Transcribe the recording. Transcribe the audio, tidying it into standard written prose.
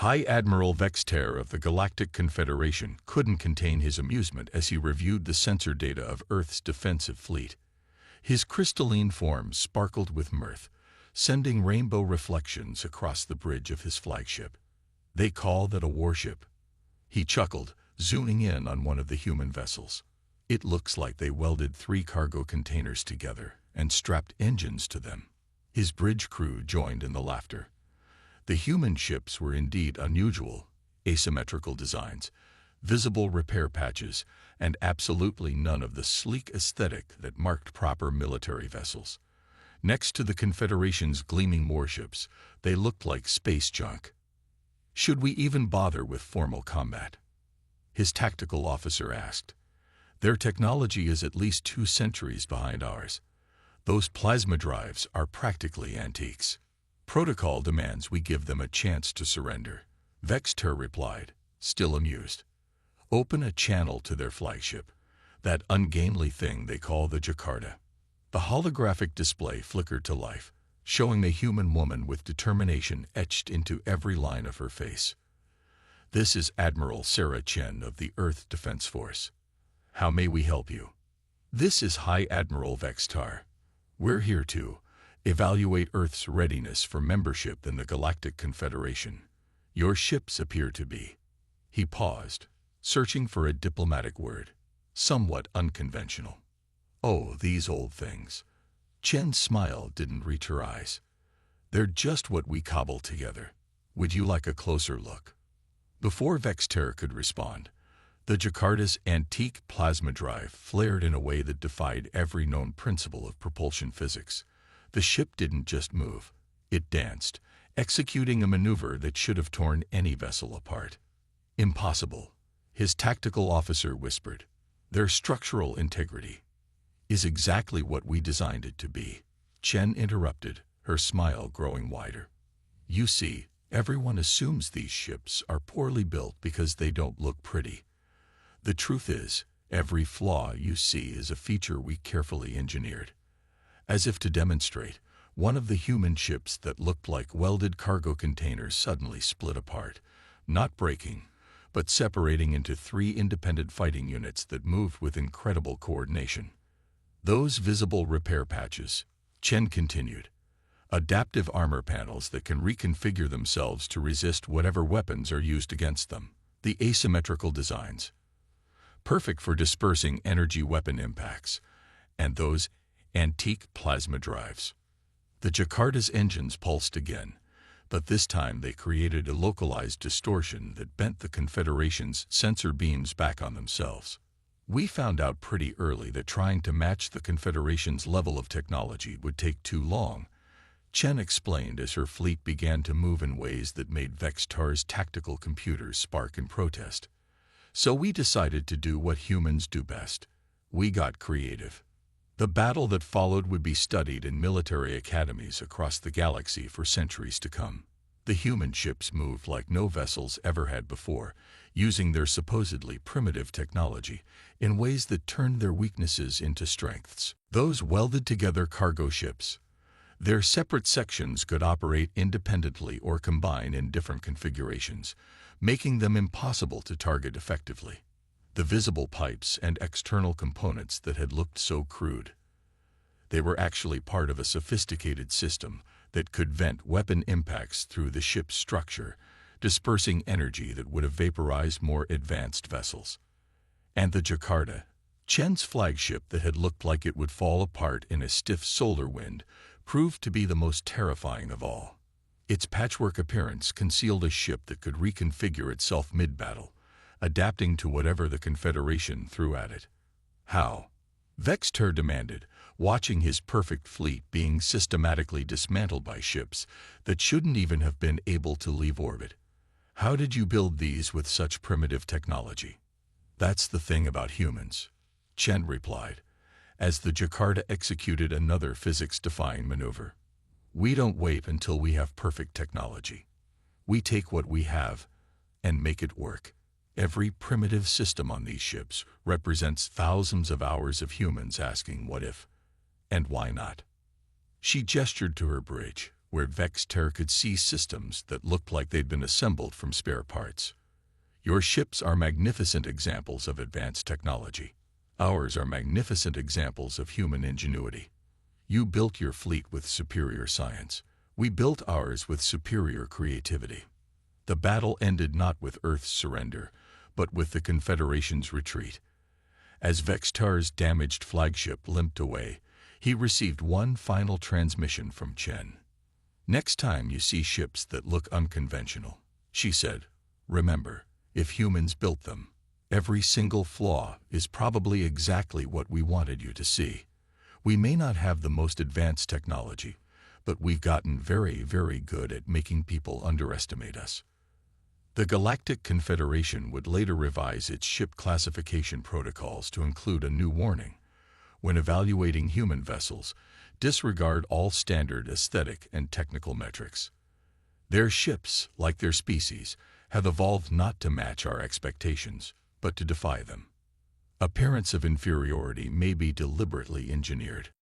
High Admiral Vexter of the Galactic Confederation couldn't contain his amusement as he reviewed the sensor data of Earth's defensive fleet. His crystalline form sparkled with mirth, sending rainbow reflections across the bridge of his flagship. "They call that a warship?" He chuckled, zooming in on one of the human vessels. "It looks like they welded 3 cargo containers together and strapped engines to them." His bridge crew joined in the laughter. The human ships were indeed unusual: asymmetrical designs, visible repair patches, and absolutely none of the sleek aesthetic that marked proper military vessels. Next to the Confederation's gleaming warships, they looked like space junk. "Should we even bother with formal combat?" his tactical officer asked. "Their technology is at least 2 centuries behind ours. Those plasma drives are practically antiques. Protocol demands we give them a chance to surrender," Vexter replied, still amused. "Open a channel to their flagship, that ungainly thing they call the Jakarta." The holographic display flickered to life, showing a human woman with determination etched into every line of her face. "This is Admiral Sarah Chen of the Earth Defense Force. How may we help you?" "This is High Admiral Vexter. We're here to evaluate Earth's readiness for membership in the Galactic Confederation. Your ships appear to be—" He paused, searching for a diplomatic word, somewhat unconventional. "Oh, these old things." Chen's smile didn't reach her eyes. "They're just what we cobbled together. Would you like a closer look?" Before Vexter could respond, the Jakarta's antique plasma drive flared in a way that defied every known principle of propulsion physics. The ship didn't just move, it danced, executing a maneuver that should have torn any vessel apart. "Impossible," his tactical officer whispered. "Their structural integrity is exactly what we designed it to be." Chen interrupted, her smile growing wider. "You see, everyone assumes these ships are poorly built because they don't look pretty. The truth is, every flaw you see is a feature we carefully engineered." As if to demonstrate, one of the human ships that looked like welded cargo containers suddenly split apart, not breaking, but separating into 3 independent fighting units that moved with incredible coordination. "Those visible repair patches," Chen continued, "adaptive armor panels that can reconfigure themselves to resist whatever weapons are used against them. The asymmetrical designs, perfect for dispersing energy weapon impacts. And those antique plasma drives." The Jakarta's engines pulsed again, but this time they created a localized distortion that bent the Confederation's sensor beams back on themselves. "We found out pretty early that trying to match the Confederation's level of technology would take too long," Chen explained as her fleet began to move in ways that made Vextar's tactical computers spark in protest. "So we decided to do what humans do best. We got creative." The battle that followed would be studied in military academies across the galaxy for centuries to come. The human ships moved like no vessels ever had before, using their supposedly primitive technology in ways that turned their weaknesses into strengths. Those welded-together cargo ships, their separate sections could operate independently or combine in different configurations, making them impossible to target effectively. The visible pipes and external components that had looked so crude, they were actually part of a sophisticated system that could vent weapon impacts through the ship's structure, dispersing energy that would have vaporized more advanced vessels. And the Jakarta, Chen's flagship that had looked like it would fall apart in a stiff solar wind, proved to be the most terrifying of all. Its patchwork appearance concealed a ship that could reconfigure itself mid-battle, adapting to whatever the Confederation threw at it. "How?" Vexter demanded, watching his perfect fleet being systematically dismantled by ships that shouldn't even have been able to leave orbit. "How did you build these with such primitive technology?" "That's the thing about humans," Chen replied, as the Jakarta executed another physics-defying maneuver. "We don't wait until we have perfect technology. We take what we have and make it work." Every primitive system on these ships represents thousands of hours of humans asking what if, and why not. She gestured to her bridge, where Vexter could see systems that looked like they'd been assembled from spare parts. Your ships are magnificent examples of advanced technology. Ours are magnificent examples of human ingenuity. You built your fleet with superior science. We built ours with superior creativity. The battle ended not with Earth's surrender, but with the Confederation's retreat. As Vextar's damaged flagship limped away, he received one final transmission from Chen. "Next time you see ships that look unconventional," she said, "remember, if humans built them, every single flaw is probably exactly what we wanted you to see. We may not have the most advanced technology, but we've gotten very, very good at making people underestimate us." The Galactic Confederation would later revise its ship classification protocols to include a new warning: when evaluating human vessels, disregard all standard aesthetic and technical metrics. Their ships, like their species, have evolved not to match our expectations, but to defy them. Appearance of inferiority may be deliberately engineered.